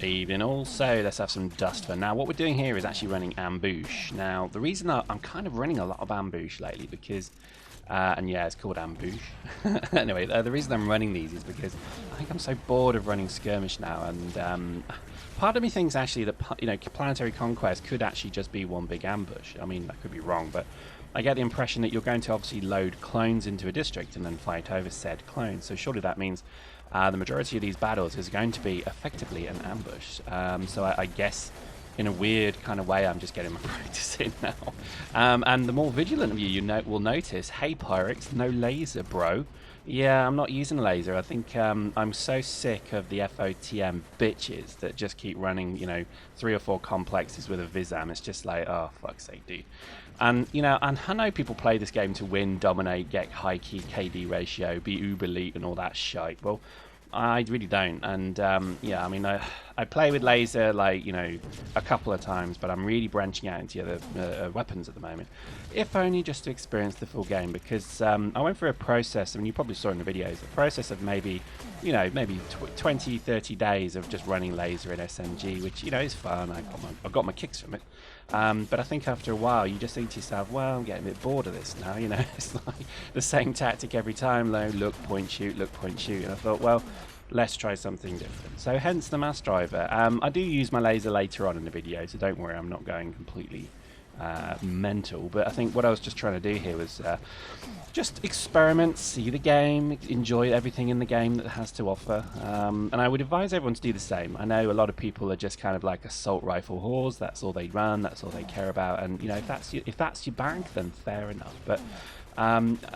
Evening all, so let's have some dust fun. Now what we're doing here is actually running Ambush. Now the reason I'm kind of running a lot of Ambush lately because, and yeah, it's called Ambush. Anyway, the reason I'm running these is because I think I'm so bored of running Skirmish now, and part of me thinks actually that, you know, Planetary Conquest could actually just be one big ambush. I mean, I could be wrong, but I get the impression that you're going to obviously load clones into a district and then fight over said clones. So surely that means the majority of these battles is going to be effectively an ambush. So I guess in a weird kind of way I'm just getting my practice in now. And the more vigilant of you will notice, hey Pyrex, no laser bro. Yeah, I'm not using a laser. I think I'm so sick of the FOTM bitches that just keep running, you know, 3 or 4 complexes with a Visam. It's just like, oh, fuck's sake, dude. And, you know, and I know people play this game to win, dominate, get high key KD ratio, be uber elite and all that shite. Well, I really don't. And, yeah, I mean, I play with laser, like, you know, a couple of times, but I'm really branching out into other weapons at the moment. If only just to experience the full game, because I went through a process, I mean, you probably saw in the videos, a process of maybe, you know, maybe 20, 30 days of just running laser in SMG, which, you know, is fun. I got my kicks from it. But I think after a while, you just think to yourself, well, I'm getting a bit bored of this now, you know. It's like the same tactic every time, look, point, shoot, look, point, shoot. And I thought, well, let's try something different. So hence the mass driver. I do use my laser later on in the video, so don't worry, I'm not going completely mental. But I think what I was just trying to do here was just experiment, see the game, enjoy everything in the game that it has to offer. And I would advise everyone to do the same. I know a lot of people are just kind of like assault rifle whores. That's all they run, that's all they care about. And you know, if that's your bank, then fair enough. But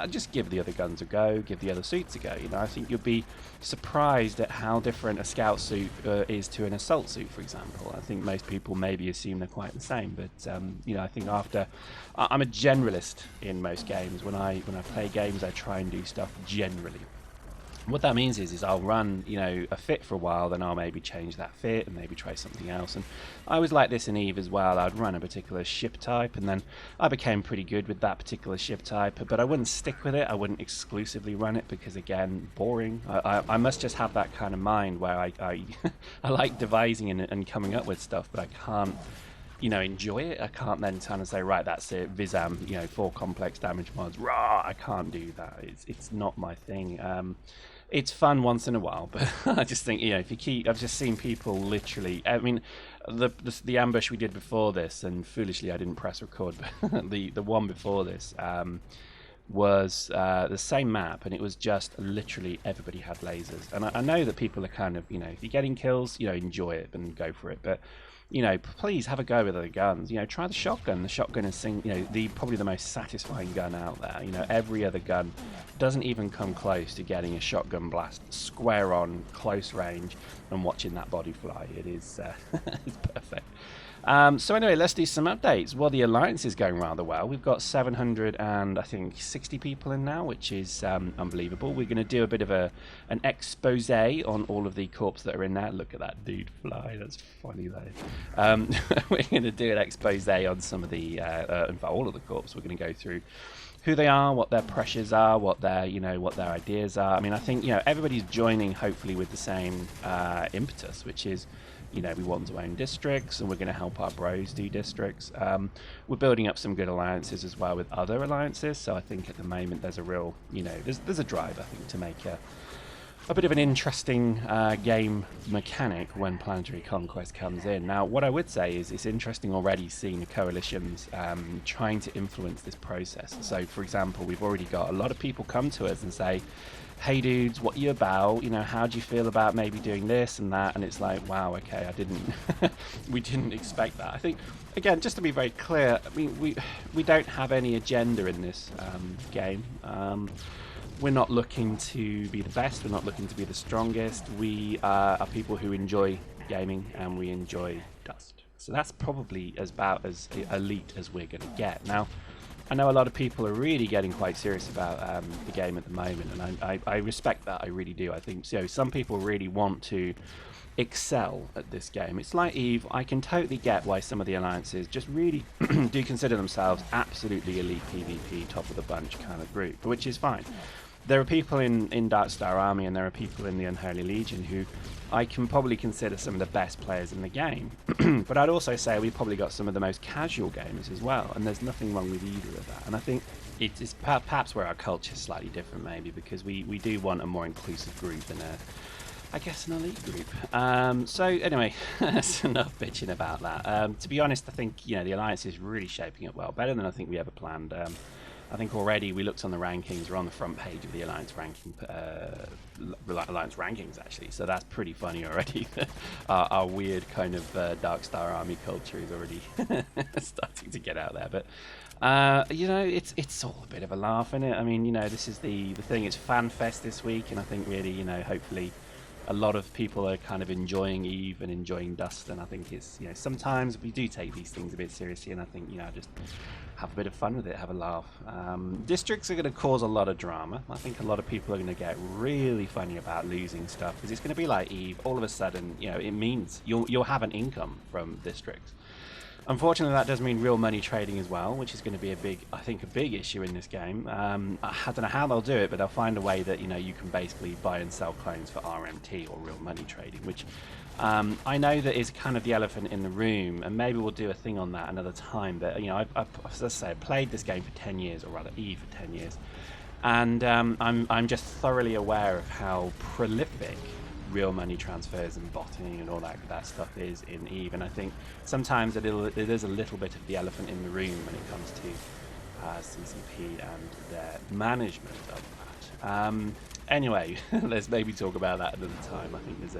just give the other guns a go, give the other suits a go. You know, I think you'll be surprised at how different a scout suit is to an assault suit, for example. I think most people maybe assume they're quite the same, but you know, I think I'm a generalist in most games. When I play games, I try and do stuff generally. What that means is I'll run, you know, a fit for a while, then I'll maybe change that fit and maybe try something else. And I was like this in Eve as well. I'd run a particular ship type, and then I became pretty good with that particular ship type, but I wouldn't stick with it. I wouldn't exclusively run it because, again, boring. I must just have that kind of mind where I I like devising and coming up with stuff, but I can't, you know, enjoy it. I can't then kind of say, right, that's it, Visam, you know, 4 complex damage mods, rah, I can't do that. It's not my thing. It's fun once in a while, but I just think, you know, if you keep, I've just seen people literally, I mean, the ambush we did before this, and foolishly I didn't press record, but the one before this was the same map, and it was just literally everybody had lasers. And I know that people are kind of, you know, if you're getting kills, you know, enjoy it and go for it, but you know, please have a go with other guns. You know, try the shotgun. The shotgun is, you know, probably the most satisfying gun out there. You know, every other gun doesn't even come close to getting a shotgun blast square on, close range, and watching that body fly. It is it's perfect. So anyway, let's do some updates. Well, the alliance is going rather well. We've got 760 people in now, which is unbelievable. We're going to do a bit of an expose on all of the corps that are in there. Look at that dude fly. That's funny though. We're going to do an expose on some of the, in fact, all of the corps. We're going to go through who they are, what their pressures are, what their, you know, what their ideas are. I mean, I think, you know, everybody's joining hopefully with the same impetus, which is, you know, we want to own districts, and we're going to help our bros do districts. We're building up some good alliances as well with other alliances, so I think at the moment there's a real, you know, there's a drive, I think, to make a bit of an interesting game mechanic when Planetary Conquest comes in. Now, what I would say is it's interesting already seeing the coalitions trying to influence this process. So, for example, we've already got a lot of people come to us and say, hey dudes, what are you about? You know, how do you feel about maybe doing this and that? And it's like, wow, okay, I didn't, we didn't expect that. I think, again, just to be very clear, I mean, we don't have any agenda in this game. We're not looking to be the best. We're not looking to be the strongest. We are people who enjoy gaming, and we enjoy dust. So that's probably about as elite as we're going to get. Now, I know a lot of people are really getting quite serious about the game at the moment, and I respect that. I really do. I think so. Some people really want to excel at this game. It's like Eve. I can totally get why some of the alliances just really do consider themselves absolutely elite PvP, top of the bunch kind of group, which is fine. there are people in Dark Star Army and there are people in the Unholy Legion who I can probably consider some of the best players in the game. But I'd also say we've probably got some of the most casual gamers as well, and there's nothing wrong with either of that. And I think it's perhaps where our culture is slightly different, maybe, because we do want a more inclusive group than I guess an elite group. So anyway, that's enough bitching about that. To be honest, I think the Alliance is really shaping up well, better than I think we ever planned. I think already we looked on the rankings, we're on the front page of the Alliance ranking, Alliance rankings actually, so that's pretty funny already. Our weird kind of Dark Star Army culture is already starting to get out there, but it's all a bit of a laugh, isn't it? I mean, this is the thing. It's FanFest this week, and I think really, hopefully a lot of people are kind of enjoying Eve and enjoying Dust, and I think it's, sometimes we do take these things a bit seriously, and I think, just have a bit of fun with it, have a laugh. Districts are going to cause a lot of drama. I think a lot of people are going to get really funny about losing stuff, because it's going to be like Eve. All of a sudden, it means you'll have an income from districts. Unfortunately, that does mean real money trading as well, which is going to be a big issue in this game. I don't know how they'll do it, but they'll find a way that you can basically buy and sell clones for RMT or real money trading, which I know that is kind of the elephant in the room, and maybe we'll do a thing on that another time. But as I say, I played this game for 10 years, or rather Eve for 10 years, and I'm just thoroughly aware of how prolific real money transfers and botting and all that stuff is in Eve, and I think sometimes it is a little bit of the elephant in the room when it comes to CCP and their management of that. Anyway, let's maybe talk about that another time. I think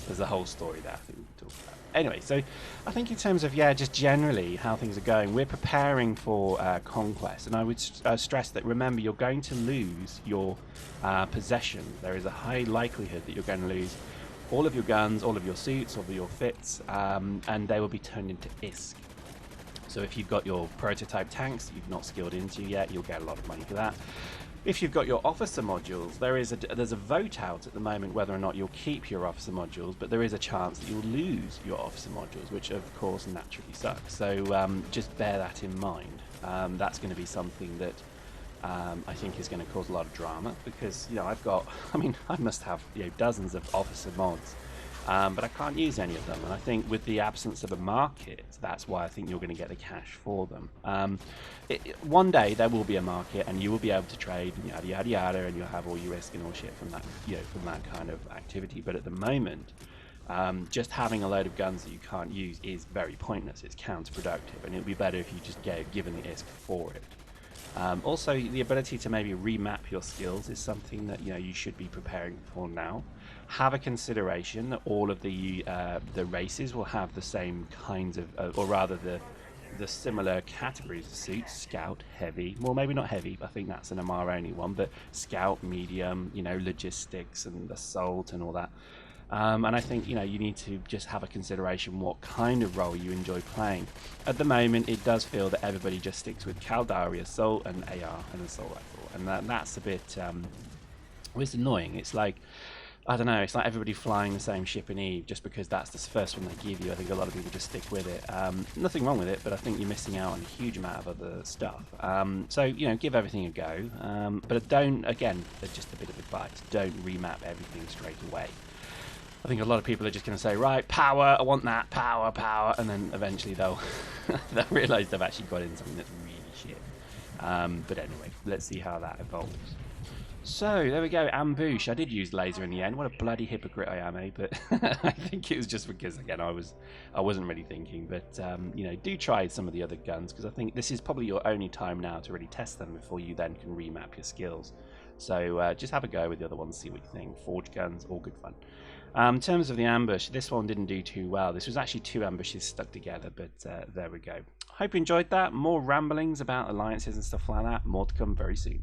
there's a whole story there I think we can talk about. Anyway, so I think in terms of just generally how things are going, we're preparing for conquest, and I would stress that, remember, you're going to lose your possession. There is a high likelihood that you're going to lose all of your guns, all of your suits, all of your fits, and they will be turned into ISK. So if you've got your prototype tanks you've not skilled into yet, you'll get a lot of money for that. If you've got your officer modules, there's a vote out at the moment whether or not you'll keep your officer modules, but there is a chance that you'll lose your officer modules, which of course naturally sucks. So just bear that in mind. That's going to be something that I think is going to cause a lot of drama, because I must have dozens of officer mods, but I can't use any of them, and I think with the absence of a market, that's why I think you're going to get the cash for them. One day there will be a market, and you will be able to trade, yada yada yada, and you'll have all your risk and all shit from that, from that kind of activity. But at the moment, just having a load of guns that you can't use is very pointless. It's counterproductive, and it would be better if you just given the ISK for it. Also, the ability to maybe remap your skills is something that you should be preparing for now. Have a consideration that all of the races will have the same kinds of, or rather the similar categories of suits: scout, heavy. Well, maybe not heavy, but I think that's an MR only one. But scout, medium, logistics and assault and all that. And I think you need to just have a consideration what kind of role you enjoy playing. At the moment, it does feel that everybody just sticks with Caldari assault and AR and assault rifle, and that's a bit it's annoying. It's like, I don't know, it's like everybody flying the same ship in Eve just because that's the first one they give you. I think a lot of people just stick with it. Nothing wrong with it, but I think you're missing out on a huge amount of other stuff. So give everything a go, but don't, again, just a bit of advice, don't remap everything straight away. I think a lot of people are just going to say, right, power, I want that, power, power, and then eventually they'll realise they've actually got in something that's really shit. But anyway, let's see how that evolves. So, there we go, Amboosh. I did use laser in the end. What a bloody hypocrite I am, eh? But I think it was just because, again, I wasn't really thinking. But, do try some of the other guns, because I think this is probably your only time now to really test them before you then can remap your skills. So, just have a go with the other ones, see what you think. Forge guns, all good fun. In terms of the ambush, this one didn't do too well. This was actually 2 ambushes stuck together, but there we go. Hope you enjoyed that. More ramblings about alliances and stuff like that. More to come very soon.